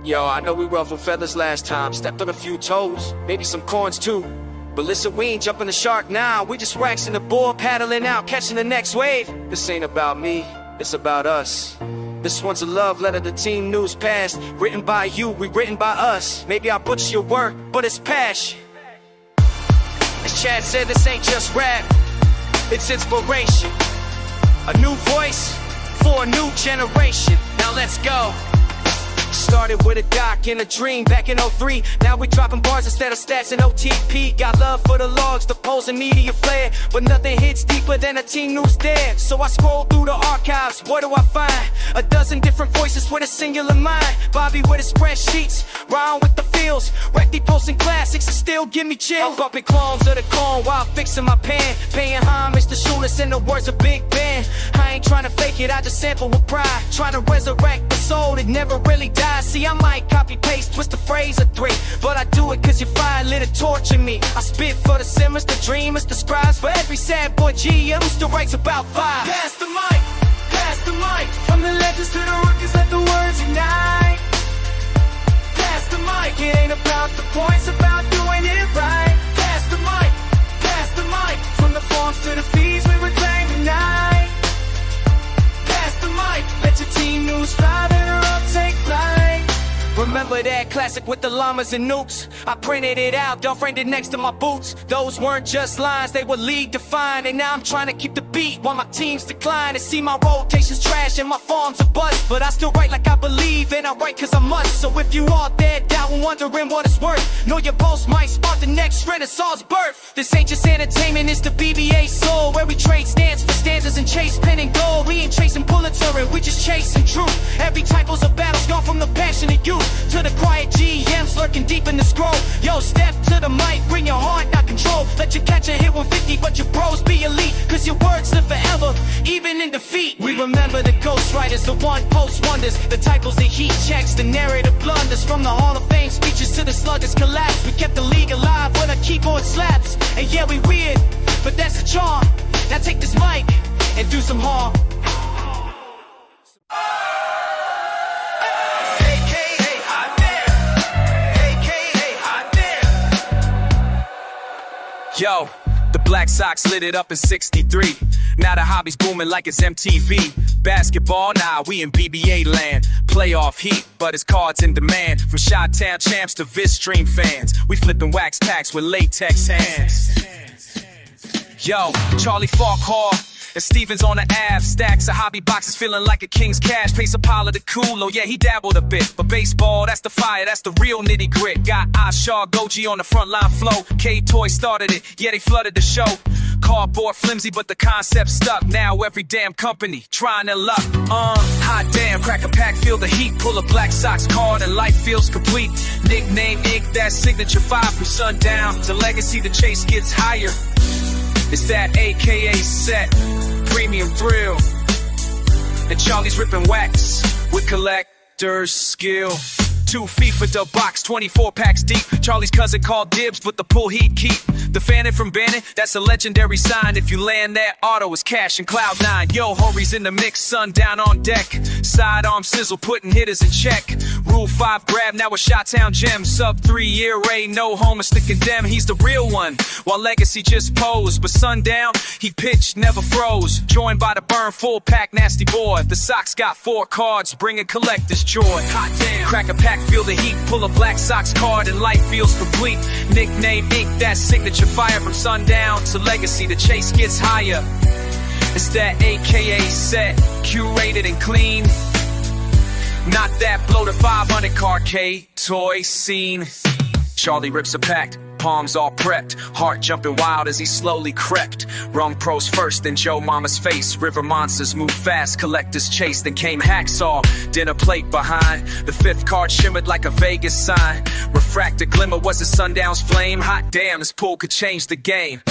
Yo, I know we ruffled feathers last time, stepped on a few toes, maybe some corns too. But listen, we ain't jumping the shark now. We just waxing the board, paddling out, catching the next wave. This ain't about me, it's about us. This one's a love letter to Team News Past. Written by you, rewritten by us. Maybe I butcher your word, but it's passion. As Chad said, this ain't just rap, it's inspiration. A new voice for a new generation. Now let's go. Started with a doc and a dream back in 03. Now we dropping bars instead of stats and OTP. Got love for the logs, the polls and media flair, but nothing hits deeper than a Team News there. So I scroll through the archives, what do I find? A dozen different voices with a singular mind. Bobby with his spreadsheets, Ron with the feels, Recty posting classics and still give me chills. I'm bumping clones of the clone while fixing my pen, paying homage to shoeless in the words of Big Ben. I ain't trying to fake it, I just sample with pride, trying to resurrect the soul that never really died. See, I might copy-paste, twist the phrase or three, but I do it cause you find lit to torture me. I spit for the simmers, the dreamers, the scribes, for every sad boy GM still writes about five. Pass the mic, from the legends to the rookies, let the words ignite. Pass the mic, it ain't about the points, about doing it right. Pass the mic, from the forms to the fees, we reclaim the night. Pass the mic, let your Team News fly, let her up, take flight. Remember that classic with the llamas and nukes? I printed it out, don't framed it next to my boots. Those weren't just lines, they were league defined. And now I'm trying to keep the beat while my teams decline. And see my rotations trash and my farms are bust, but I still write like I believe, and I write cause I must. So if you all dead down and wondering what it's worth, know your boast might spark the next Renaissance birth. This ain't just entertainment, it's the BBA soul, where we trade stands for stanzas and chase pen and gold. We ain't chasing Pulitzer and we just chasing truth. Every typo's a battle's gone from the passionate youth to the quiet GMs lurking deep in the scroll. Yo, step to the mic, bring your heart, not control. Let you catch a hit 150, but your bros be elite, cause your words live forever, even in defeat. We remember the ghostwriters, the one post wonders, the typos, the heat checks, the narrative blunders. From the Hall of Fame speeches to the sluggers collapse, we kept the league alive when a keyboard slaps. And yeah, we weird, but that's the charm. Now take this mic and do some harm. Yo, the Black Sox lit it up in '63. Now the hobby's booming like it's MTV. Basketball, nah, we in BBA land. Playoff heat, but it's cards in demand. From Chi-Town champs to Visstream fans, we flipping wax packs with latex hands. Yo, Charlie Farquhar and Stevens on the Ave, stacks of hobby boxes feeling like a king's cash. Pace a pile of the cool, oh yeah, he dabbled a bit. But baseball, that's the fire, that's the real nitty grit. Got Ashar Goji on the front line flow. K-Toy started it, yeah, they flooded the show. Cardboard flimsy, but the concept stuck. Now every damn company trying their luck. Hot damn, crack a pack, feel the heat. Pull a Black Sox card and life feels complete. Nickname ink, that signature 5 from sundown to legacy, the chase gets higher. It's that AKA set, premium thrill. And Charlie's ripping wax with collector's skill. 2 feet for the box, 24 packs deep. Charlie's cousin called dibs, but the pull he'd keep. The fanning from Bannon, that's a legendary sign. If you land that auto, it's cash and cloud 9. Yo, Hori's in the mix, sundown on deck. Sidearm sizzle, putting hitters in check. Rule 5 grab, now a Chi-Town gem. Sub 3 ERA, no homers to condemn. He's the real one, while Legacy just posed. But sundown, he pitched, never froze. Joined by the burn, full pack, nasty boy. The Sox got 4 cards, bringing collector's joy. Hot damn, crack a pack, feel the heat. Pull a Black Sox card and life feels complete. Nickname ink, that signature fire. From sundown to legacy, the chase gets higher. It's that AKA set, curated and clean. Not that blow to 500 car K-Toy scene. Charlie rips a pack, palms all prepped, heart jumping wild as he slowly crept. Rung pros first, then Joe Mama's face. River monsters move fast, collectors chase. Then came Hacksaw, dinner plate behind. The 5th card shimmered like a Vegas sign. Refractor glimmer was the sundown's flame. Hot damn, this pull could change the game.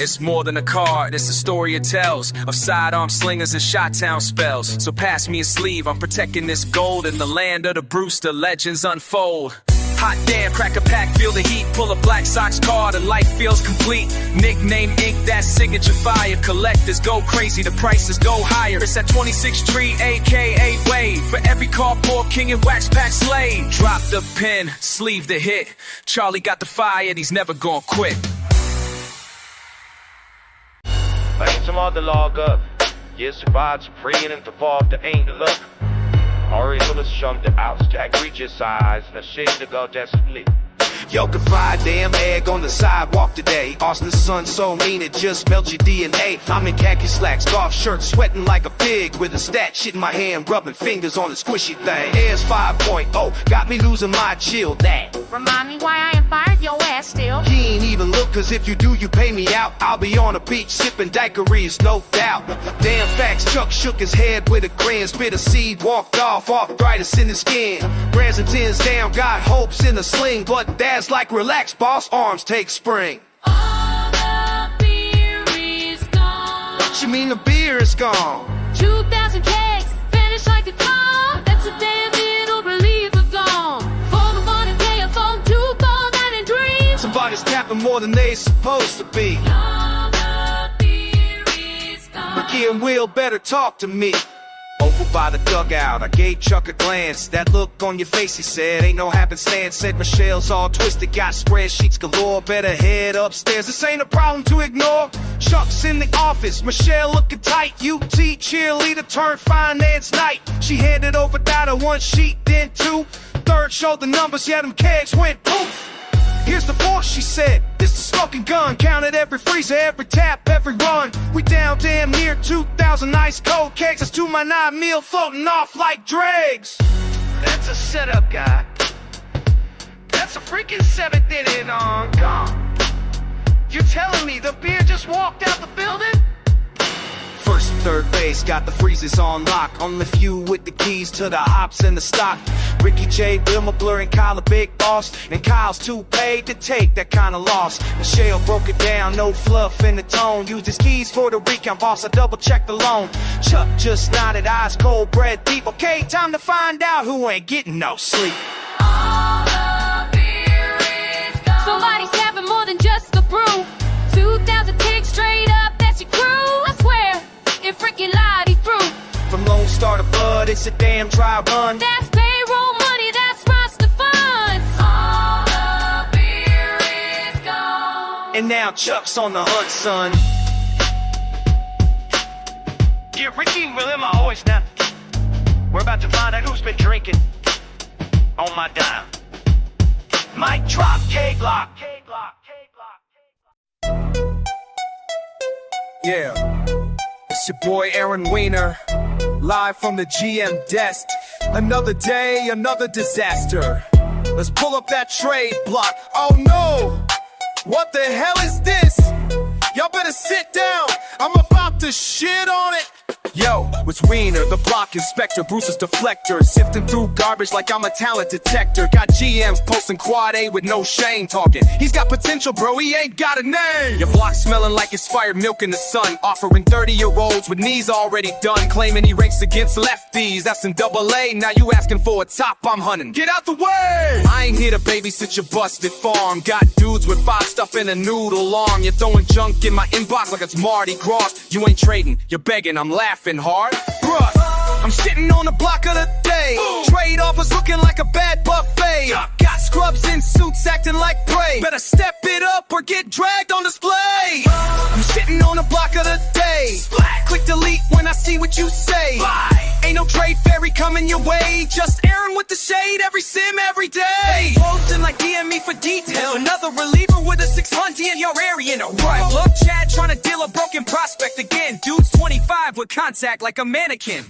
It's more than a card, it's a story it tells of sidearm slingers and Chi-Town spells. So pass me a sleeve, I'm protecting this gold in the land of the Brewster legends unfold. Hot damn, crack a pack, feel the heat. Pull a Black Sox card and life feels complete. Nickname ink, that signature fire. Collectors go crazy, the prices go higher. It's at 26th Street, aka Wave. For every cardboard king and wax pack slave. Drop the pen, sleeve the hit. Charlie got the fire and he's never gonna quit. Like some other log up. Yes, survived Supreme and verfolgte Engel. Orientale schummte aus, Jack reaches size, and a shade to go desperately. Yo, can fry a damn egg on the sidewalk today. Austin's sun so mean it just melts your DNA. I'm in khaki slacks, golf shirt, sweating like a pig with a stat shit in my hand, rubbing fingers on the squishy thing. Air's 5.0, got me losing my chill. That Remind me why I ain't fired your ass still. he ain't even look, cause if you do, you pay me out. I'll be on the beach sipping daiquiris, no doubt. Damn facts, Chuck shook his head with a grin. Spit a seed, walked off, arthritis in his skin. Brands and tins down, got hopes in a sling, but that's like relax, boss, arms take spring. All the beer is gone. What you mean the beer is gone? 2,000 kegs, vanish like the cloud. That's a damn little believer gone. For the one day, a phone to fall down and dream. Somebody's tapping more than they supposed to be. All the beer is gone. Ricky and Will better talk to me. Over by the dugout, I gave Chuck a glance. That look on your face, he said, ain't no happenstance. Said Michelle's all twisted, got spreadsheets galore. Better head upstairs, this ain't a problem to ignore. Chuck's in the office, Michelle looking tight. UT cheerleader turned finance night. She handed over data, one sheet, then two. Third showed the numbers, yeah, them kegs went poof. Here's the fourth, she said, this the smoking gun. Counted every freezer, every tap, every run. We down damn near 2,000 ice cold kegs. That's 2 my 9 meal floating off like dregs. That's a setup, guy. That's a freaking 7th inning on gone. You're telling me the beer just walked out the building? First and third base got the freezers on lock. Only few with the keys to the hops and the stock. Ricky J, Wilma Blur, and Kyle the big boss. And Kyle's too paid to take that kind of loss. Michelle broke it down, no fluff in the tone. Used his keys for the recount, boss, I double checked the loan. Chuck just nodded, eyes cold, bread deep. Okay, time to find out who ain't getting no sleep. All the beer is gone. Somebody's having more than just the brew. 2,000 pigs straight up, that's your crew. I swear, if Ricky lied, he threw. From Lone Star to Bud, it's a damn dry run. That's payroll money, that's Rasta funds. All the beer is gone. And now Chuck's on the hunt, son. Yeah, Ricky and Will in my voice now. We're about to find out who's been drinking on my dime. Mic drop, keg lock. Keg lock, keg lock. Yeah, it's your boy Aaron Weiner, live from the GM desk. Another day, another disaster. Let's pull up that trade block. Oh no, what the hell is this? Y'all better sit down, I'm about to shit on it. Yo, it's Wiener, the block inspector, Bruce's deflector, sifting through garbage like I'm a talent detector. Got GMs posting quad A with no shame talking. He's got potential, bro, he ain't got a name. Your block smelling like expired milk in the sun, offering 30-year-olds with knees already done, claiming he ranks against lefties. That's in AA. Now you asking for a top, I'm hunting. Get out the way! I ain't here to babysit your busted farm. Got dudes with 5 stuffing a noodle arm. You're throwing junk in my inbox like it's Mardi Gras. You ain't trading, you're begging, I'm laughing hard. Bruh, I'm sitting on the block of the day. Trade offers looking like a bad buffet. Got scrubs in suits acting like prey. Better step it up or get dragged on display. I'm sitting on the block of the day. Click delete when I see what you say. Ain't no trade fairy coming your way. Just Aaron with the shade, every sim, every day. Posting like DM me for detail. Another reliever with a 600 in your area. No right. Look, Chad trying to deal a broken prospect again. Dude's 25 with contact like a mannequin.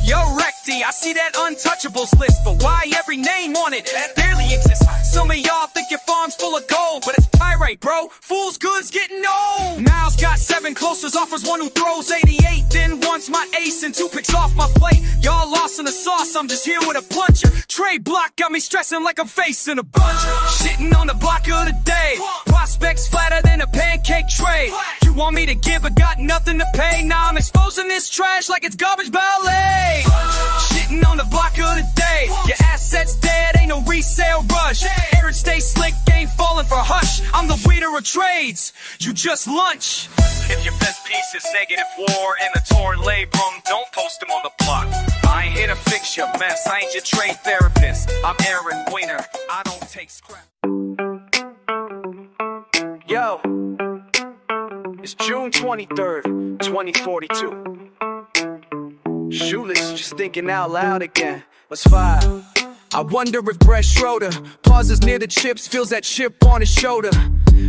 Yo, Recti, I see that untouchables list, but why every name on it barely exists? Some of y'all think your farm's full of gold, but it's pyrite, bro. Fool's goods getting old. Miles got 7 closers, offers one who throws 88, then wants my ace and 2 picks off my plate. Y'all lost in the sauce, I'm just here with a puncher. Trade block got me stressing like I'm facing a bunch. Sitting on the block of the day. Prospects flatter than a pancake tray. You want me to give, but got nothing to pay. Now I'm exposing this trash like it's garbage ballet. Shitting Sitting on the block of the day. Your assets dead, ain't no resale rush. Average stay slick, ain't falling for hush. I'm the leader of trades, you just lunch. If your best piece is negative war and a torn labrum, don't post them on the block. I ain't here to fix your mess, I ain't your trade therapist. I'm Aaron Weiner, I don't take scrap. Yo, it's June 23rd, 2042. Shoeless, just thinking out loud again. Let's vibe. I wonder if Brett Schroeder pauses near the chips, feels that chip on his shoulder.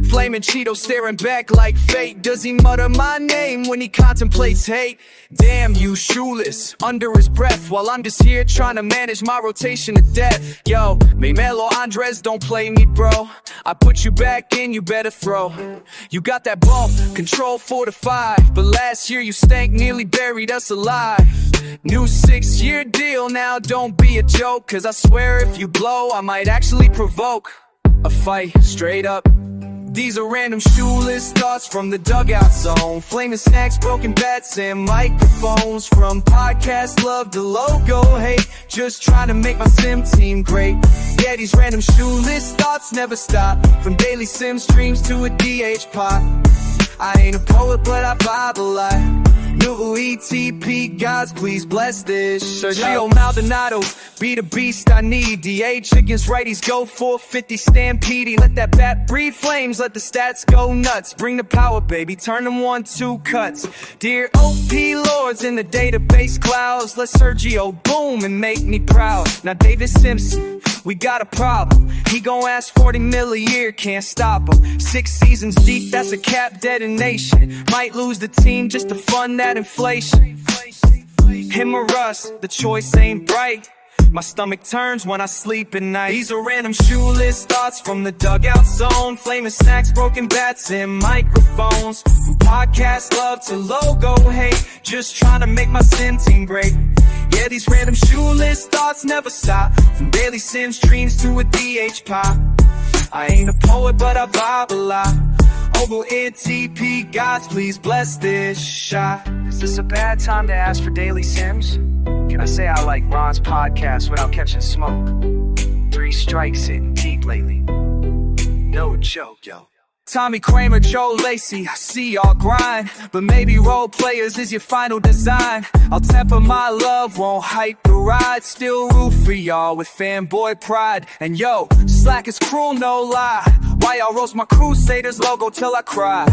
Flaming Cheeto staring back like fate. Does he mutter my name when he contemplates hate? Damn you, Shoeless, under his breath, while I'm just here trying to manage my rotation to death. Yo, Melo Andres, don't play me, bro. I put you back in, you better throw. You got that bump, control 4 to 5, but last year you stank, nearly buried us alive. New 6-year deal now, don't be a joke, cause I swear if you blow, I might actually provoke a fight, straight up. These are random shoeless thoughts from the dugout zone. Flaming snacks, broken bats, and microphones. From podcast love to logo hate, just trying to make my sim team great. Yeah, these random shoeless thoughts never stop. From daily sim streams to a DH pop. I ain't a poet, but I vibe a lot. New ETP, gods, please bless this. Sergio Maldonado, be the beast I need. DH against righties, go 450 stampede. Let that bat breathe flames, let the stats go nuts. Bring the power, baby, turn them 1-2 cuts. Dear OP lords in the database clouds, let Sergio boom and make me proud. Now David Simpson, we got a problem. He gon' ask 40 mil a year, can't stop him. 6 seasons deep, that's a cap detonation. Might lose the team just to fund that inflation. Him or us, the choice ain't bright. My stomach turns when I sleep at night. These are random shoeless thoughts from the dugout zone. Flaming snacks, broken bats, and microphones. From podcast love to logo hate, just trying to make my sim team great. Yeah, these random shoeless thoughts never stop. From daily sim streams to a DH pop. I ain't a poet, but I vibe a lot. Oval NTP, gods, please bless this shot. Is this a bad time to ask for daily sims? Can I say I like Ron's podcast without catching smoke? 3 strikes hitting deep lately. No joke, yo. Tommy Kramer, Joe Lacey, I see y'all grind, but maybe role players is your final design. I'll temper my love, won't hype the ride. Still root for y'all with fanboy pride. And yo, slack is cruel, no lie. Why y'all roast my Crusaders logo till I cry?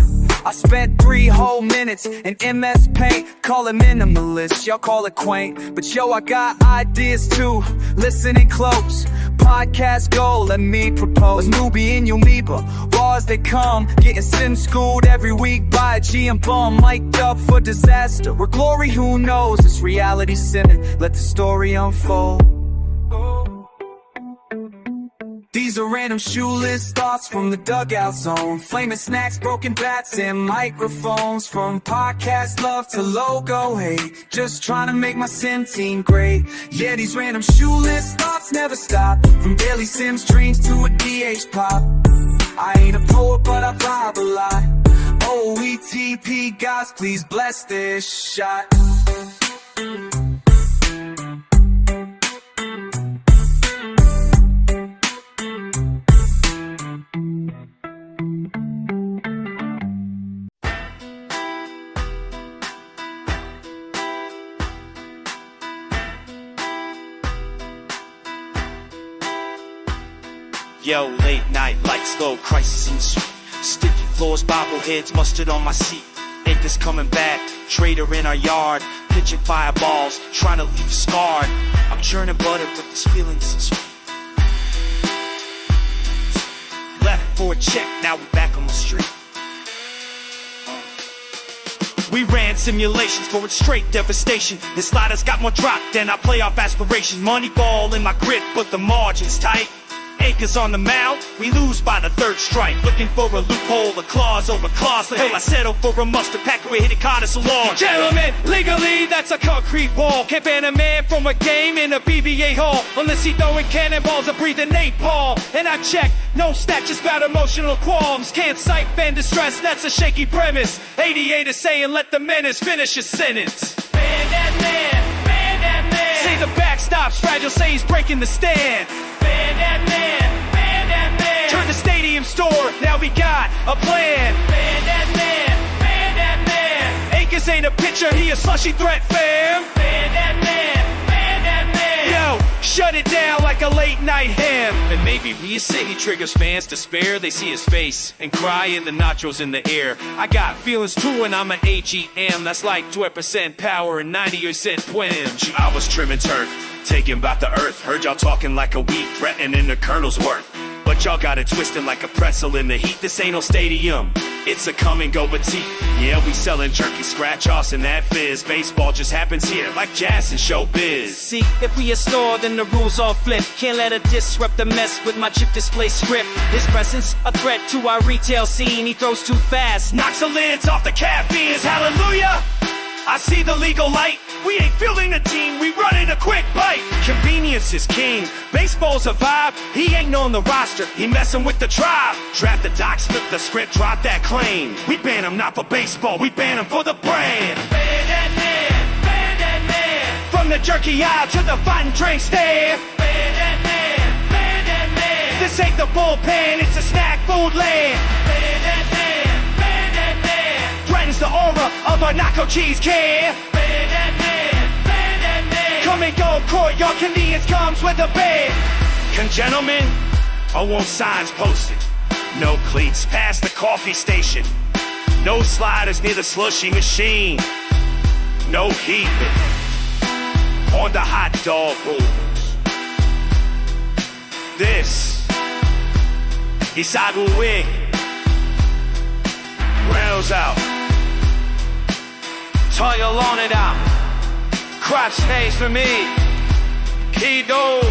I spent 3 whole minutes in MS Paint. Call it minimalist, y'all call it quaint. But yo, I got ideas too, listening close. Podcast goal, let me propose. Newbie and Yumiba, raw as they come. Getting sim schooled every week by a G and bum. Mic'd up for disaster or glory, who knows? It's reality simming, let the story unfold. These are random shoeless thoughts from the dugout zone. Flaming snacks, broken bats, and microphones. From podcast love to logo hate, just trying to make my sim team great. Yeah, these random shoeless thoughts never stop. From daily sims dreams to a DH pop. I ain't a poet, but I vibe a lot. OETP, gods, please bless this shot. Yo, late night lights, low crisis in the suite. Sticky floors, bobbleheads, mustard on my seat. Acres coming back, trader in our yard. Pitching fireballs, trying to leave scarred. I'm churning butter, but this feeling isn't sweet. Left for a check, now we're back on the street. We ran simulations for its straight devastation. This sliders got more drop than our playoff aspirations. Money ball in my grip, but the margin's tight. Acres on the mound, we lose by the 3rd strike. Looking for a loophole, a clause over clause. Hell, I settle for a mustard pack where hit it caught us along. Gentlemen, legally, that's a concrete wall. Can't ban a man from a game in a BBA hall unless he throwing cannonballs or breathing napalm. And I check, no stat, just about emotional qualms. Can't cite fan distress, that's a shaky premise. 88 is saying let the menace finish his sentence. Ban that man, ban that man. Say the backs stops, Fragile say he's breaking the stand. Ban that man, ban that man. Turn the stadium store, now we got a plan. Ban that man, ban that man. Akers ain't a pitcher, he a slushy threat, fam. Ban that man, ban that man. Yo, shut it down like a late night hymn. And maybe we say he triggers fans to spare. They see his face and cry and the nachos in the air. I got feelings too and I'm an AGM. That's like 12% power and 90% twins. I was trimming turf, taking back the earth. Heard y'all talking like a weed, threatening the colonel's worth. But y'all got it twisting like a pretzel in the heat. This ain't no stadium, it's a come and go petite. Yeah, we selling jerky, scratch-offs and that fizz. Baseball just happens here like jazz and showbiz. See, if we a store, then the rules all flip. Can't let a disrupt the mess with my chip display script. His presence, a threat to our retail scene. He throws too fast, Knocks the lids off the caffeines, hallelujah. I see the legal light. We ain't fielding the team, we running a quick bite. convenience is king. Baseball's a vibe, he ain't on the roster. He messing with the tribe. Draft the docs, flip the script, drop that claim. We ban him not for baseball, we ban him for the brand. Ban that man, ban that man. From the jerky aisle to the fighting drink stand. Ban that man, ban that man. This ain't the bullpen, it's a snack food land. Ban that man, ban that man. Threatens the aura of a nacho cheese can. Ban that man, ban that man. Come and go court, your convenience comes with a bed. Gentlemen, I want signs posted. No cleats past the coffee station. No sliders near the slushy machine. No heat on the hot dog rules. This is Isagu Wing. Rails out. Toil on it out. Crotch stays for me. Kido.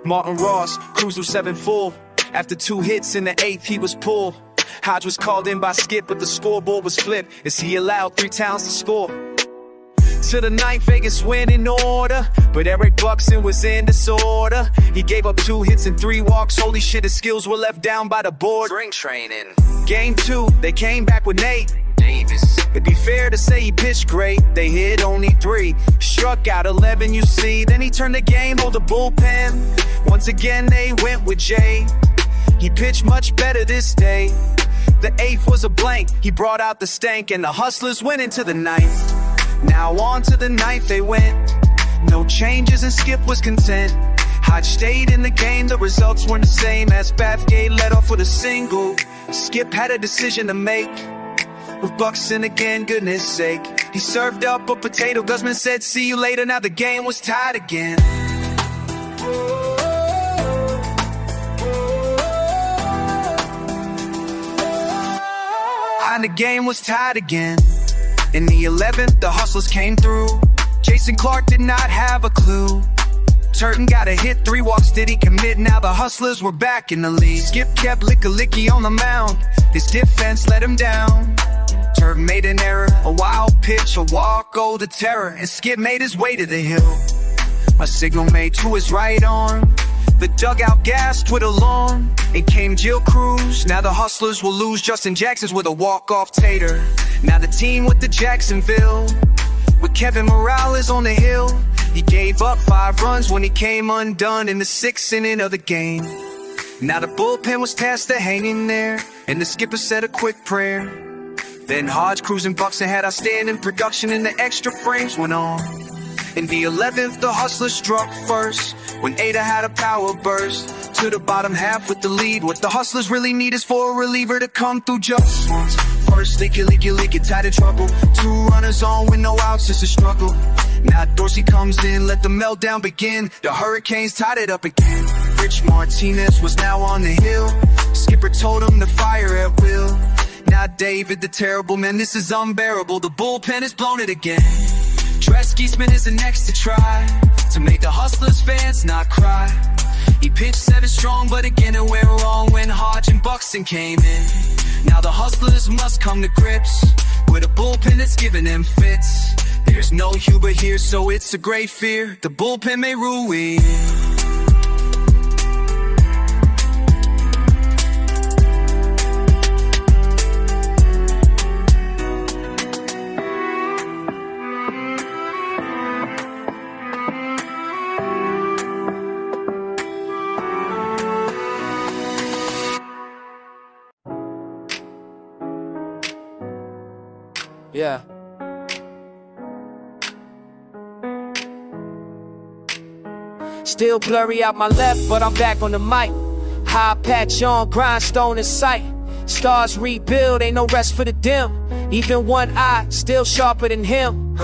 Martin Ross, cruise through 7-4. After 2 hits in the 8th, he was pulled. Hodge was called in by Skip, but the scoreboard was flipped as he allowed 3 towns to score. To the 9th, Vegas went in order, but Eric Buxton was in disorder. He gave up 2 hits and 3 walks. Holy shit, his skills were left down by the board. Spring training. Game 2, they came back with Nate Davis. It'd be fair to say he pitched great. They hit only 3, struck out 11, you see. Then he turned the game, hold the bullpen. Once again, they went with Jay. He pitched much better this day. The 8th was a blank, he brought out the stank, and the Hustlers went into the 9th. Now on to the 9th they went. No changes and Skip was content. Hodge stayed in the game, the results weren't the same as Bathgate led off with a single. Skip had a decision to make. With Buxton again, goodness sake. He served up a potato, Guzman said see you later. Now the game was tied again. And the game was tied again. In the 11th, the Hustlers came through. Jason Clark did not have a clue. Turton got a hit, 3 walks did he commit. Now the Hustlers were back in the lead. Skip kept licky on the mound. His defense let him down. Turton made an error, a wild pitch, a walk, oh the terror. And Skip made his way to the hill. A signal made to his right arm. The dugout gasped with alarm. In came Jill Cruz. Now the Hustlers will lose. Justin Jackson's with a walk-off tater. Now the team with the Jacksonville, with Kevin Morales on the hill. He gave up 5 runs when he came undone in the 6th inning of the game. Now the bullpen was tasked to hang in there, and the skipper said a quick prayer. Then Hodge, Cruz, and Buxton had outstanding production, and the extra frames went on. In the 11th, the Hustlers struck first, when Ada had a power burst to the bottom half with the lead. What the Hustlers really need is for a reliever to come through just once. First, licky, tied in trouble. 2 runners on with no outs, it's a struggle. Now Dorsey comes in, let the meltdown begin. The Hurricanes tied it up again. Rich Martinez was now on the hill. Skipper told him to fire at will. Now David the terrible man, this is unbearable. The bullpen has blown it again. Tresky is the next to try to make the Hustlers fans not cry. He pitched 7 strong, but again it went wrong when Hodge and Buxton came in. Now the Hustlers must come to grips with a bullpen that's giving them fits. There's no Huber here, so it's a great fear. The bullpen may ruin. Yeah. Still blurry out my left, but I'm back on the mic. High patch on, grindstone in sight. Stars rebuild, ain't no rest for the dim. Even one eye, still sharper than him.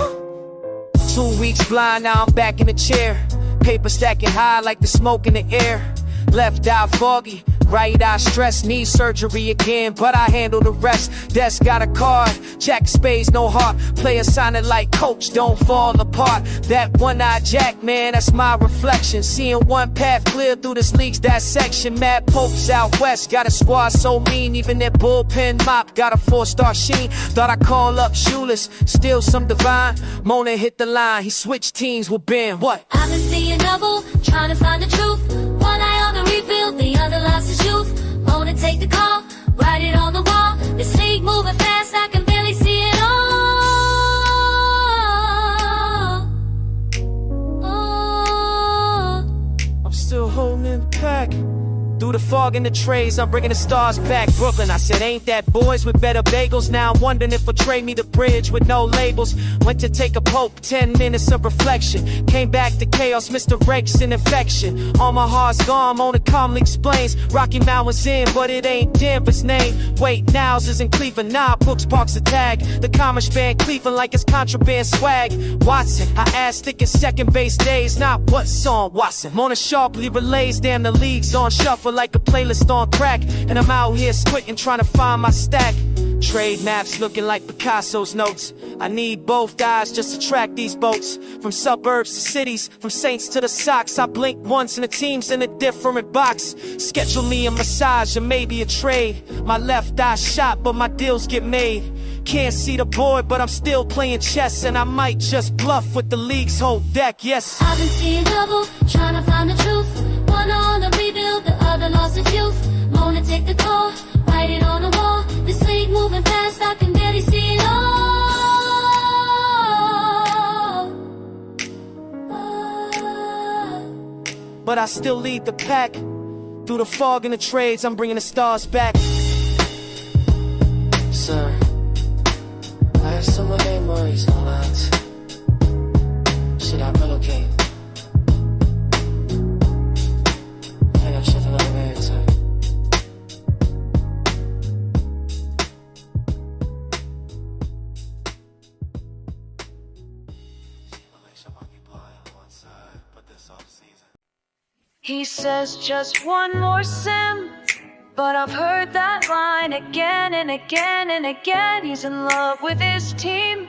2 weeks blind, now I'm back in the chair. Paper stacking high like the smoke in the air. Left eye foggy, right eye stressed. Need surgery again, but I handle the rest. Desk got a card, jack of spades, no heart. Player signing like coach, don't fall apart. That one-eye jack, man, that's my reflection. Seeing one path clear through this league's dissection. Mad Popes out west, got a squad so mean. Even their bullpen mop got a 4-star sheen. Thought I call up shoeless, still some divine. Mona hit the line, he switched teams with Ben. What? I've been seeing double, trying to find the truth. One eye on the rebuild, the other lost his youth. Wanna take the call, write it on the wall. This league moving fast, I can barely see it all. I'm still holding in the pack. Through the fog and the trays, I'm bringing the stars back. Brooklyn, I said, ain't that boys with better bagels? Now I'm wondering if betray me the bridge with no labels. Went to take a poke, 10 minutes of reflection. Came back to chaos, Mr. Rakes in infection. All my heart's gone, Mona calmly explains. Rocky Mountain's in, but it ain't Denver's name. Wait, Niles is in Cleveland, nah, Brooks Park's a tag. The Comish band Cleveland like it's contraband swag. Watson, I asked thick in second base days, not what's on Watson. Mona sharply relays, damn the league's on shuffle like a playlist on crack. And I'm out here squinting trying to find my stack. Trade maps looking like Picasso's notes. I need both eyes just to track these boats. From suburbs to cities, from Saints to the Sox. I blink once and the team's in a different box. Schedule me a massage or maybe a trade. My left eye shot but my deals get made. Can't see the board but I'm still playing chess. And I might just bluff with the league's whole deck, yes. I've been seeing double, trying to find the truth. One on the rebuild, the other lost his youth. Wanna take the call, write it on the wall. This league moving fast, I can barely see it all. But I still lead the pack. Through the fog and the trades, I'm bringing the stars back. Sir, I have so many memories on that. Should I relocate? I got shit for another man, sir. He says just one more sim, but I've heard that line again and again and again. He's in love with his team.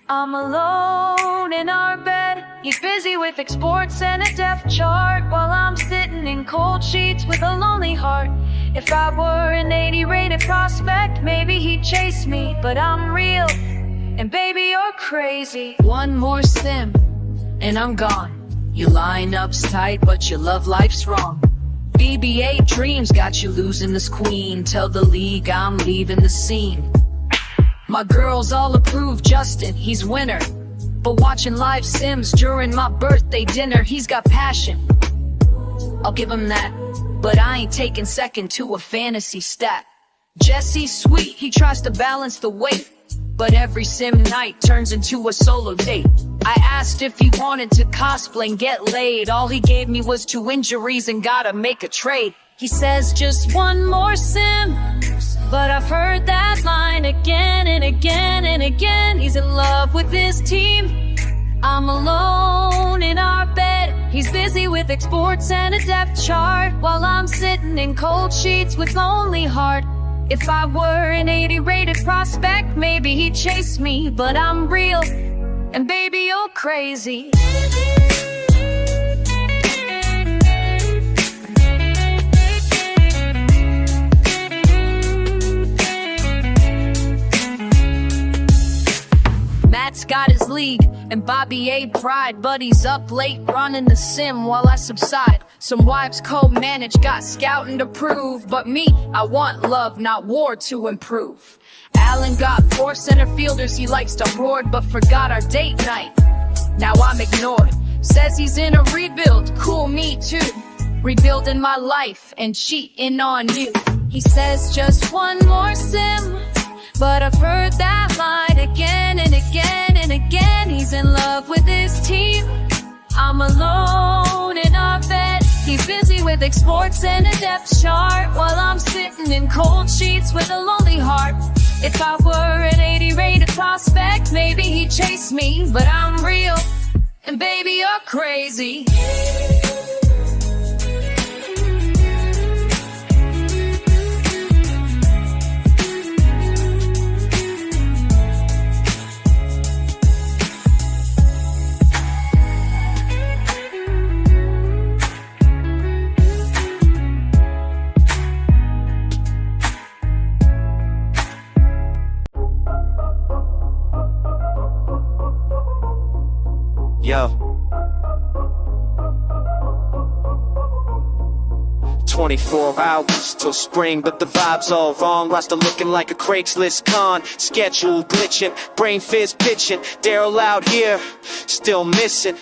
I'm alone in our bed. He's busy with exports and a depth chart, while I'm sitting in cold sheets with a lonely heart. If I were an 80 rated prospect, maybe he'd chase me, but I'm real, and baby you're crazy. One more sim, and I'm gone. Your lineup's tight, but your love life's wrong. BB8 dreams got you losing this queen. Tell the league I'm leaving the scene. My girls all approve Justin, he's winner. But watching live sims during my birthday dinner, he's got passion, I'll give him that. But I ain't taking second to a fantasy stat. Jesse's sweet, he tries to balance the weight, but every sim night turns into a solo date. I asked if he wanted to cosplay and get laid. All he gave me was 2 injuries and gotta make a trade. He says just one more sim, but I've heard that line again and again and again. He's in love with his team. I'm alone in our bed. He's busy with exports and a depth chart, while I'm sitting in cold sheets with lonely heart. If I were an 80 rated prospect, maybe he'd chase me, but I'm real, and baby you're crazy. Matt's got his league, and Bobby A pride, but he's up late running the sim while I subside. Some wives co-manage, got scouting to prove, but me, I want love, not war to improve. Allen got 4 center fielders he likes to hoard, but forgot our date night. Now I'm ignored. Says he's in a rebuild, cool, me too. Rebuilding my life and cheating on you. He says just one more sim, But I've heard that line again and again and again. He's in love with his team. I'm alone in our bed. He's busy with exports and a depth chart, while I'm sitting in cold sheets with a lonely heart. If I were an 80 rated prospect, maybe he'd chase me, but I'm real, and baby, you're crazy. Yo. 24 hours till spring, but the vibe's all wrong. Roster looking like a Craigslist con. Schedule glitching, brain fizz pitching. Daryl out here, still missing.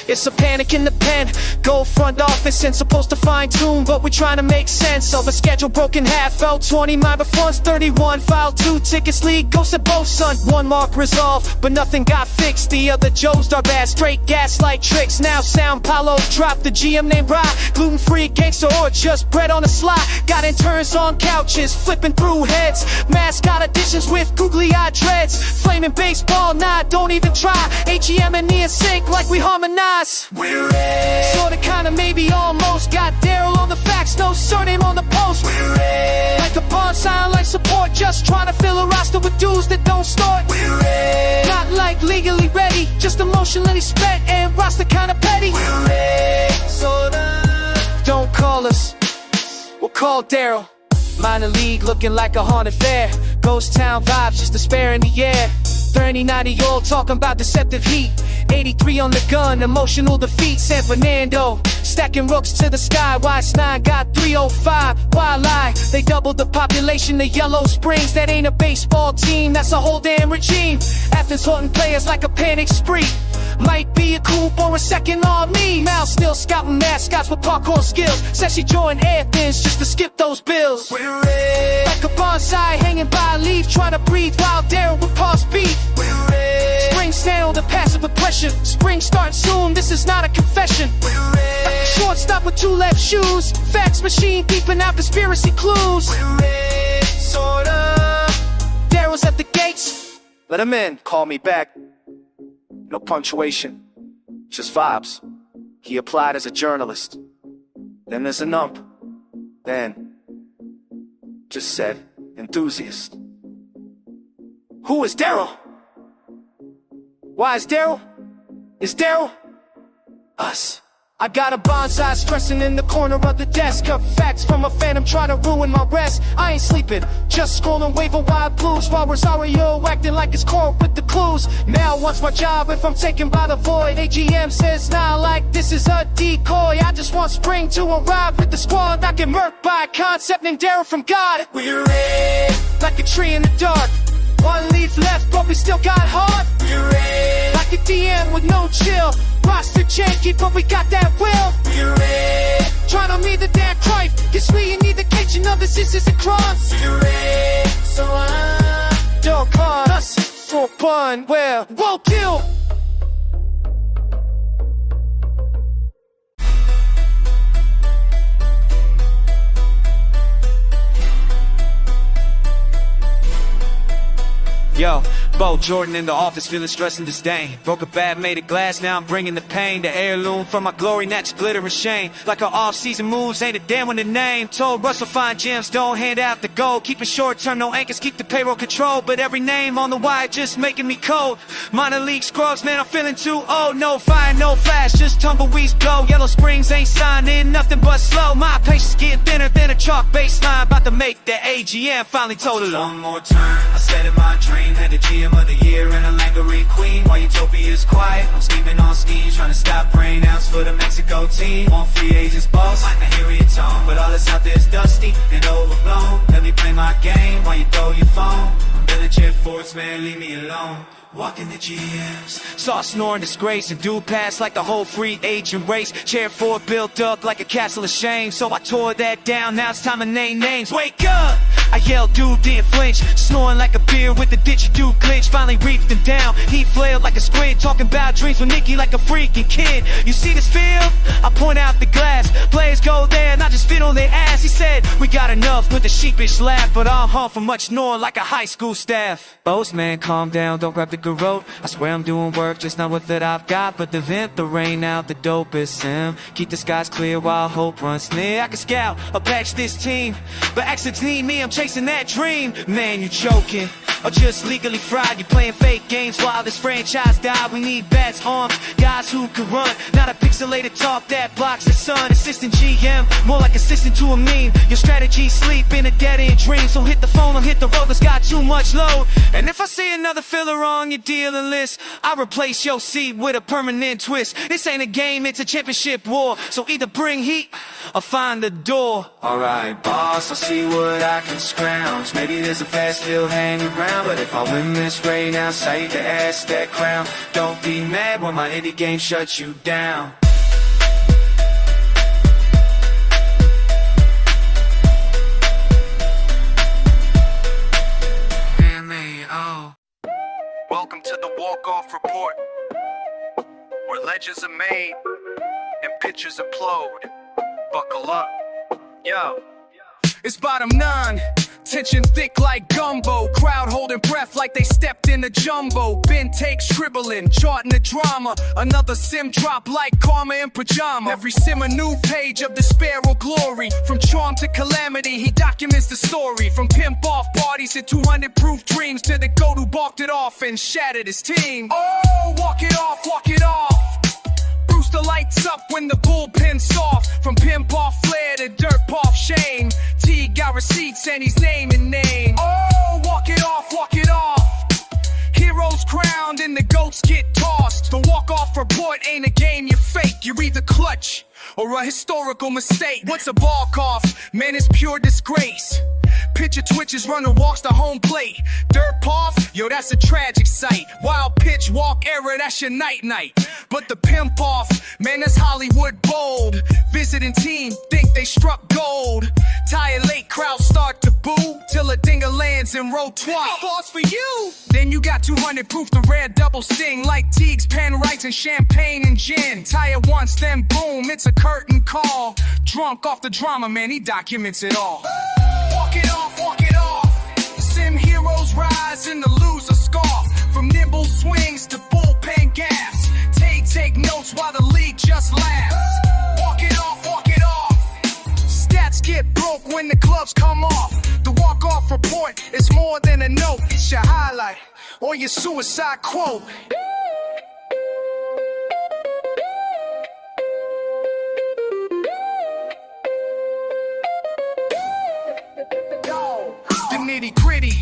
It's a panic in the pen. Go front office and supposed to fine tune, but we're trying to make sense of a schedule broken half. L20, my funds 31, file 2 tickets, league goes to both, son. One mark resolved, but nothing got fixed. The other Joes are bad, straight gaslight tricks. Now Sound Paulo dropped the GM named Rye. Gluten-free gangster or just bread on the sly. Got interns on couches, flipping through heads. Mascot additions with googly-eyed dreads. Flaming baseball, nah, don't even try. AGM and Nia sync like we harmonize. We're ready. Sorta, kinda, maybe almost. Got Daryl on the facts, no surname on the post. We're ready. Like a bond sign, like support. Just trying to fill a roster with dudes that don't start. We're ready. Not like legally ready, just emotionally spent and roster kinda petty. We're ready. Sorta. Don't call us, we'll call Daryl. Minor league looking like a haunted fair. Ghost town vibes, just despair in the air. 30-90-year-old talking about deceptive heat. 83 on the gun, emotional defeat. San Fernando, stacking rooks to the sky. YS9 got 305, why lie? They doubled the population of Yellow Springs. That ain't a baseball team, that's a whole damn regime. Athens haunting players like a panic spree. Might be a coup or a second army. Mal still scouting mascots with parkour skills. Says she joined Athens just to skip those bills. We're ready. Like a bonsai hanging by a leaf, trying to breathe while Daryl with pause beef. We're ready. Spring sound, the passive aggression. Spring starting soon, this is not a confession. We're ready. Shortstop with 2 left shoes. Fax machine peeping out conspiracy clues. We're ready. Sorta. Daryl's at the gates. Let him in, call me back. No punctuation, just vibes. He applied as a journalist. Then there's a nump. Then just said enthusiast. Who is Daryl? Why is Daryl? Is Daryl us? I got a bonsai stressing in the corner of the desk. Of facts from a phantom trying to ruin my rest. I ain't sleeping, just scrolling waiver wide blues. While Rosario acting like it's caught with the clues. Now wants my job if I'm taken by the void. AGM says nah, like this is a decoy. I just want spring to arrive with the squad. I get murked by a concept named Daryl from God. We're ready. Like a tree in the dark. One leaf left, but we still got heart. We're ready. Like a DM with no chill. Roster janky, but we got that will. We're ready. Trying to meet the damn crime. Guess we in need the kitchen of this is a crime. We're ready. So don't call us for fun. Well, we'll kill. Yo, Bo Jordan in the office, feeling stress and disdain. Broke a bat, made it glass, now I'm bringing the pain. The heirloom from my glory, natch glitter and shame. Like our off-season moves, ain't a damn with the name. Told Russell find gems, don't hand out the gold. Keep it short term, no anchors, keep the payroll control. But every name on the wire just making me cold. Minor league scrubs, man, I'm feeling too old. No fire, no flash, just tumbleweeds blow. Yellow Springs ain't signing, nothing but slow. My patience getting thinner than a chalk baseline. About to make that AGM, finally told it all. one more time, I said in my dream. Had the GM of the year and a Langery queen. While Utopia's quiet, I'm scheming on schemes, trying to stop rain outs for the Mexico team. Want free agents, boss, I hear your tone, but all that's out there is dusty and overblown. Let me play my game while you throw your phone. I'm building jet forts, man, leave me alone. Walking the GMs. Saw snoring disgrace and dude pass like the whole free agent race. Chair 4 built up like a castle of shame. So I tore that down, now it's time to name names. Wake up! I yelled, dude didn't flinch, snoring like a beer with the ditch. Dude glitch, finally reaped him down. He flailed like a squid, talking about dreams with Nicky like a freaking kid. You see this field? I point out the glass. Players go there, not just fit on their ass. He said, we got enough with the sheepish laugh, but I'm home for much snoring like a high school staff. Boss man, calm down, don't grab the garrote. I swear I'm doing work, just not with it I've got, but the vent, the rain out, the dope is sim. Keep the skies clear while hope runs near. I can scout or patch this team, but accidents need me, I'm chasing that dream. Man, you joking, or just legally fried. You playing fake games while this franchise died. We need bats, arms, guys who can run, not a pixelated talk that blocks the sun. Assistant GM, more like assistant to a meme. Your strategy sleep in a dead-end dream. So hit the phone or hit the road that's got too much load. And if I see another filler on your dealing list, I'll replace your seat with a permanent twist. This ain't a game, it's a championship war. So either bring heat or find the door. Alright boss, I'll see what I can scrounge. Maybe there's a fast still hanging around, but if I win this race now, save the ass that crown. Don't be mad when my indie game shuts you down. Welcome to the walk-off report, where legends are made and pictures implode. Buckle up, yo. It's bottom 9, tension thick like gumbo. Crowd holding breath like they stepped in a jumbo. Ben takes scribbling, charting the drama. Another sim drop like karma in pajama. Every sim a new page of despair or glory. From charm to calamity, he documents the story. From pimp off parties to 200 proof dreams, to the goat who balked it off and shattered his team. Oh, walk it off, walk it off. The lights up when the bullpen's soft. From pimp off flair to dirt off shame, T got receipts and he's naming name. Oh, walk it off, walk it off. Heroes crowned and the goats get tossed. The walk-off report ain't a game you fake. You're either clutch or a historical mistake. What's a walk-off? Man, it's pure disgrace. Pitcher twitches, runner walks the home plate. Dirt off, yo, that's a tragic sight. Wild pitch, walk error, that's your night-night. But the pimp off, man, that's Hollywood bold. Visiting team, think they struck gold. Tired late, crowd start to boo, till a dinger lands in row 12. Boss for you! Then you got 200 proof, the rare double sting. Like Teague's, pen writes, and champagne and gin. Tired once, then boom, it's a curtain call. Drunk off the drama, man, he documents it all. Walk it off, walk it off. Sim heroes rise and the loser scoff. From nimble swings to bullpen gaffes. Take notes while the league just laughs. Walk it off, walk it off. Stats get broke when the gloves come off. The walk-off report is more than a note. It's your highlight or your suicide quote. Nitty-gritty,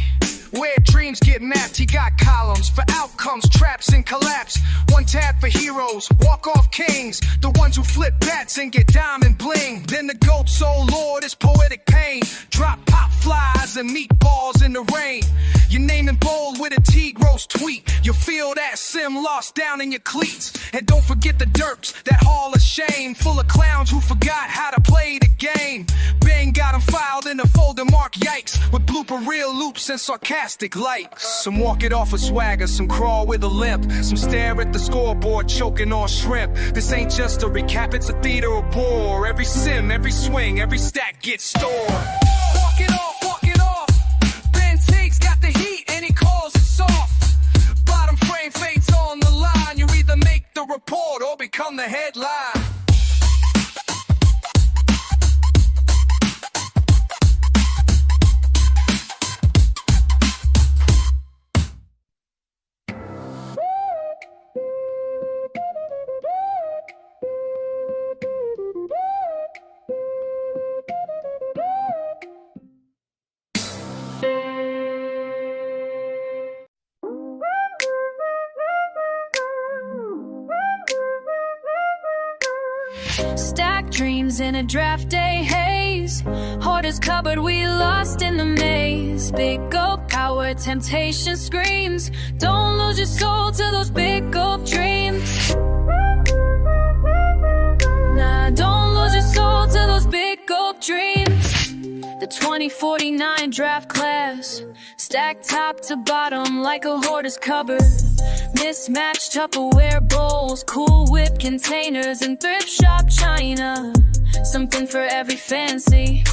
where dreams get mapped. He got columns for outcomes, traps and collapse. One tab for heroes, walk-off kings, the ones who flip bats and get diamond bling. Then the goats, oh lord, is poetic pain. Drop pop flies and meatballs in the rain. Your name in bold with a Teague roast tweet. You'll feel that sim lost down in your cleats. And don't forget the derps, that hall of shame, full of clowns who forgot how to play the game. Bang got them filed in a folder marked yikes, with blooper reel loops and sarcastic likes. Some walk it off a swagger, some crawl with a limp, some stare at the scoreboard choking on shrimp. This ain't just a recap, it's a theater of war. Every sim, every swing, every stack gets stored. Walk it off, walk it off. Ben Teague's got the heat and he calls it soft. Bottom frame fates on the line. You either make the report or become the headline. Stack dreams in a draft day haze. Hoarders cupboard, we lost in the maze. Big gold power, temptation screams. Don't lose your soul to those big gold dreams. Nah, don't lose your soul to those big gold dreams. The 2049 draft class, stacked top to bottom like a hoarder's cupboard. Mismatched Tupperware bowls, Cool Whip containers, and thrift shop china. Something for every fancy,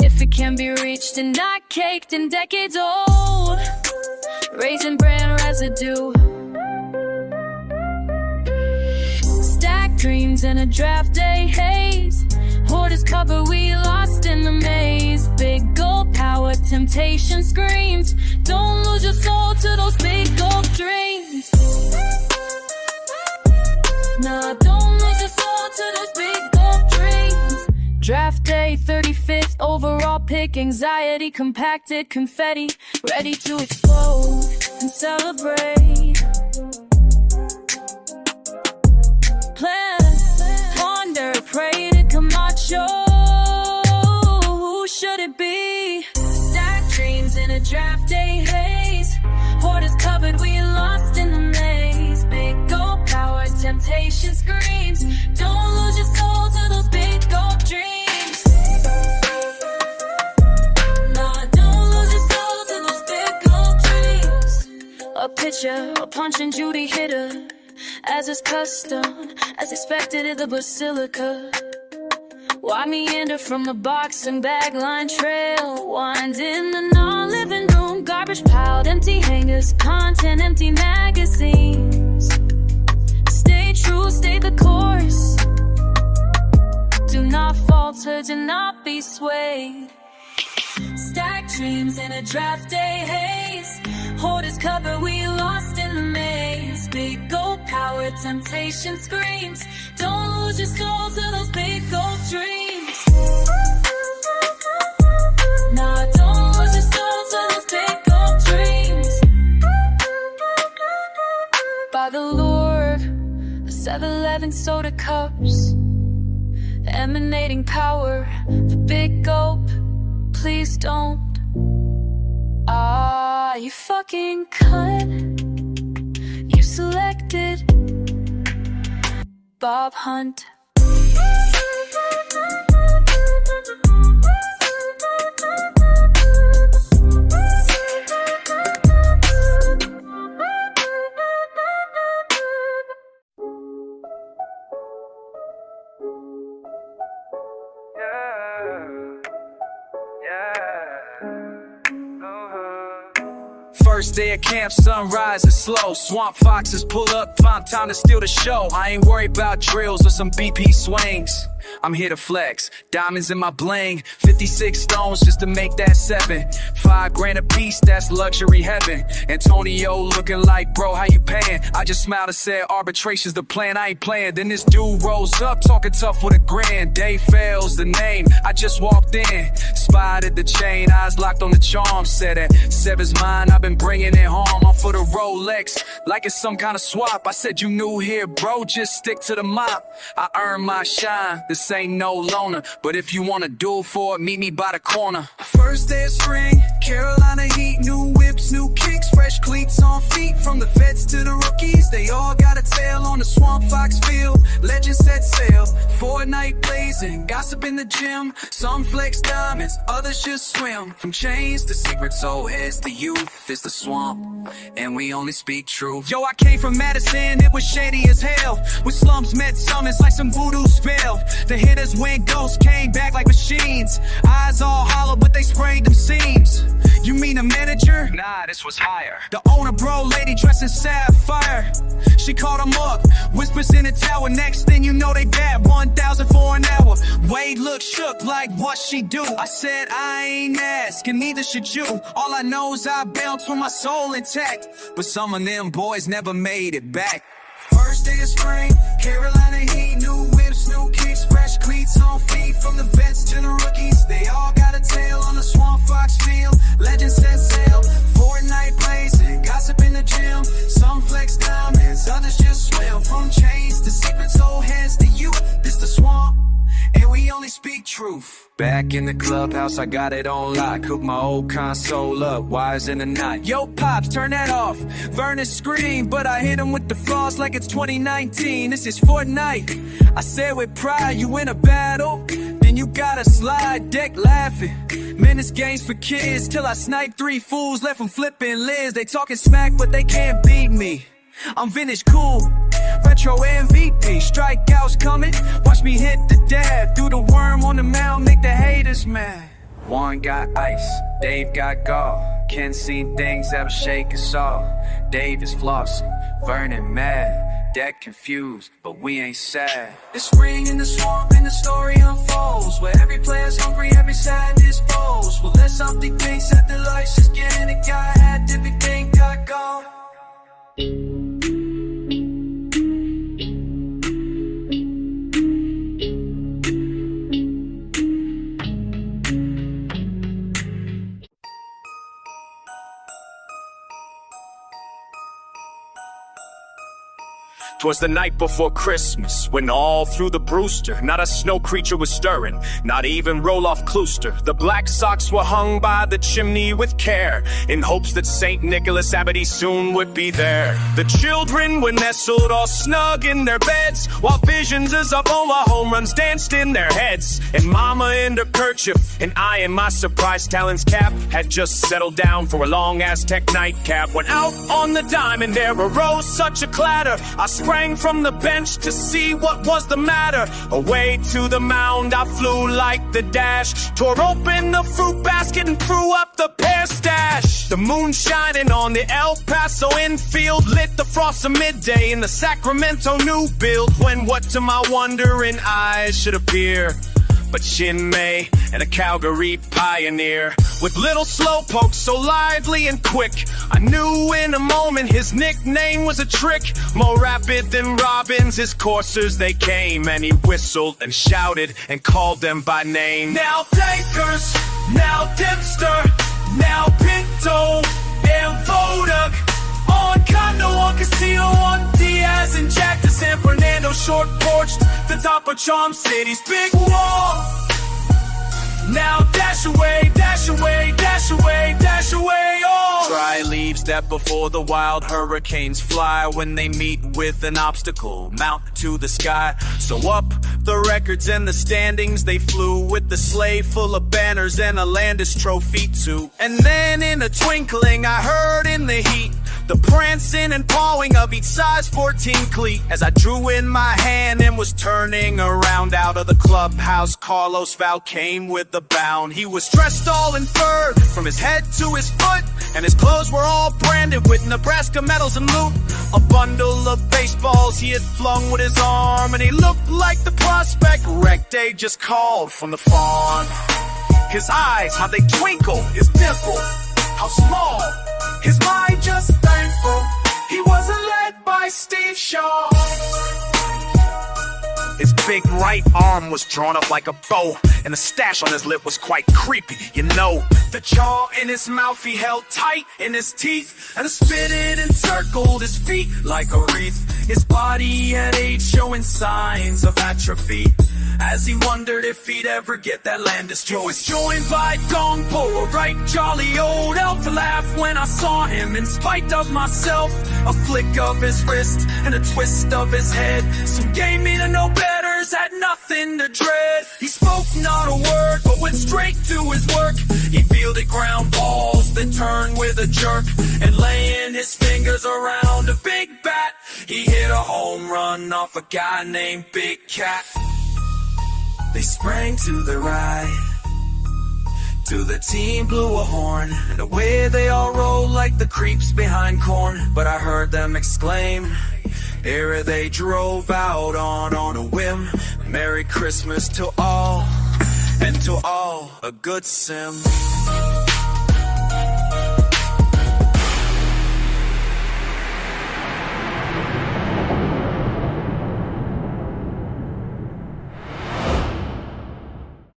if it can be reached and not caked and decades old. Raisin Bran residue, stacked dreams in a draft day haze. Hoarders cupboard, we lost in the maze. Big gold power, temptation screams. Don't lose your soul to those big gold dreams. Nah, don't lose your soul to those big gold dreams. Draft day, 35th overall pick. Anxiety compacted, confetti ready to explode and celebrate. Plan, ponder, pray to Camacho. Who should it be? Stacked dreams in a draft day haze. Hoarders covered, we lost in the maze. Big gold power, temptation screams. Don't lose your soul to those big gold dreams. Nah, don't lose your soul to those big gold dreams. A pitcher, a punching Judy hitter, as is custom, as expected in the Basilica. Why meander from the box and bag line trail? Wind in the non-living room, garbage piled, empty hangers, content, empty magazines. Stay true, stay the course. Do not falter, do not be swayed. Stacked dreams in a draft day haze. Hoarders cover, we lost in the maze. Big gold power, temptation screams. Don't lose your soul to those big gold dreams. Nah, don't lose your soul to those big gold dreams. By the lure of the 7-Eleven soda cups, emanating power, the big gulp. Please don't. Ah, you fucking cut. You selected Bob Hunt. First day of camp, sunrise is slow. Swamp foxes pull up, find time to steal the show. I ain't worried about drills or some BP swings. I'm here to flex, diamonds in my bling. 56 stones just to make that 7. 5 grand a piece, that's luxury heaven. Antonio looking like, bro, how you paying? I just smiled and said, arbitration's the plan, I ain't playing. Then this dude rolls up, talking tough with a grand. Dave Fails the name, I just walked in. Spotted the chain, eyes locked on the charm. Said that 7's mine, I've been bringing it home. I'm for the Rolex, like it's some kind of swap. I said, you new here, bro, just stick to the mop. I earned my shine, this ain't no loner. But if you wanna do it for it, meet me by the corner. First day of spring, Carolina heat, new whips, new kicks, fresh cleats on feet. From the vets to the rookies, they all got a tail on the Swamp Fox field. Legends set sail, Fortnite blazing, gossip in the gym. Some flex diamonds, others just swim. From chains to secret soul heads to youth, it's the swamp, and we only speak truth. Yo, I came from Madison, it was shady as hell. With slums met summons like some voodoo spell. The hitters went ghosts, came back like machines. Eyes all hollow, but they sprayed them seams. You mean a manager? Nah, this was higher. The owner, bro, lady dressed in sapphire. She called him up, whispers in the tower. Next thing you know, they bad 1,000 for an hour. Wade looked shook like, what she do? I said, I ain't asking, neither should you. All I know is I bounced with my soul intact. But some of them boys never made it back. First day of spring, Carolina heat, new whips, new kicks, fresh cleats on feet. From the vets to the rookies, they all got a tail on the Swamp Fox field. Legends set sail, Fortnite blazing, gossip in the gym. Some flex diamonds, others just swim. From chains to secret soul heads to you, this the swamp, and we only speak truth. Back in the clubhouse, I got it on lock. Hook my old console up, wires in the knot. Yo, Pops, turn that off. Vernon screamed, but I hit him with the frost like it's 2019. This is Fortnite. I said with pride, you win a battle, then you got a slide deck laughing. Man, this game's for kids. Till I snipe 3 fools, left them flipping lids. They talking smack, but they can't beat me. I'm vintage cool, retro MVP. Strikeouts coming, watch me hit the dab. Do the worm on the mound, make the haters mad. Warren got ice, Dave got gall. Ken seen things that'll shake us all. Dave is flossing, Vernon mad. Deck confused, but we ain't sad. It's spring in the swamp and the story unfolds, where every player's hungry, every side disposed. Well, there's something thinks that the lights just getting a guy had everything got gone. Twas the night before Christmas, when all through the Brewster, not a snow creature was stirring, not even Roloff Klooster. The Black Sox were hung by the chimney with care, in hopes that St. Nicholas Abbey soon would be there. The children were nestled all snug in their beds, while visions of Ola home runs danced in their heads. And Mama in her kerchief, and I in my surprise talents cap, had just settled down for a long Aztec nightcap. When out on the diamond there arose such a clatter, I sprang from the bench to see what was the matter. Away to the mound I flew like the Dash, tore open the fruit basket and threw up the pear stash. The moon shining on the El Paso infield lit the frost of midday in the Sacramento new build, when what to my wondering eyes should appear but Shin May and a Calgary pioneer, with little slowpoke so lively and quick. I knew in a moment his nickname was a trick. More rapid than Robbins, his coursers they came, and he whistled and shouted and called them by name. Now Dankers, now Dempster, now Pinto and Vodak. On Condo, on Castillo, on Diaz and Jack to San Fernando, short porched the top of Charm City's big wall. Now dash away, dash away, dash away, dash away, all dry leaves that before the wild hurricanes fly, when they meet with an obstacle, mount to the sky. So up the records and the standings they flew, with the sleigh full of banners and a Landis trophy too. And then in a twinkling I heard in the heat the prancing and pawing of each size 14 cleat. As I drew in my hand and was turning around out of the clubhouse, Carlos Val came with a bound. He was dressed all in fur from his head to his foot, and his clothes were all branded with Nebraska medals and loot. A bundle of baseballs he had flung with his arm, and he looked like the prospect Rec Day just called from the farm. His eyes, how they twinkle, his dimple, how small, his mind just thankful he wasn't led by Steve Shaw. His big right arm was drawn up like a bow, and the stash on his lip was quite creepy, you know. The jaw in his mouth he held tight in his teeth, and the spitted encircled his feet like a wreath. His body had age, showing signs of atrophy, as he wondered if he'd ever get that Landis choice. Joined by Gong Po, a right jolly old elf, laugh when I saw him. In spite of myself, a flick of his wrist and a twist of his head, some gave me the no betters, had nothing to dread. He spoke not a word, but went straight to his work. He fielded ground balls that turned with a jerk, and laying his fingers around a big bat, he hit a home run off a guy named Big Cat. They sprang to the right, to the team blew a horn, and away they all rolled like the creeps behind corn. But I heard them exclaim ere they drove out on a whim, Merry Christmas to all, and to all a good sim.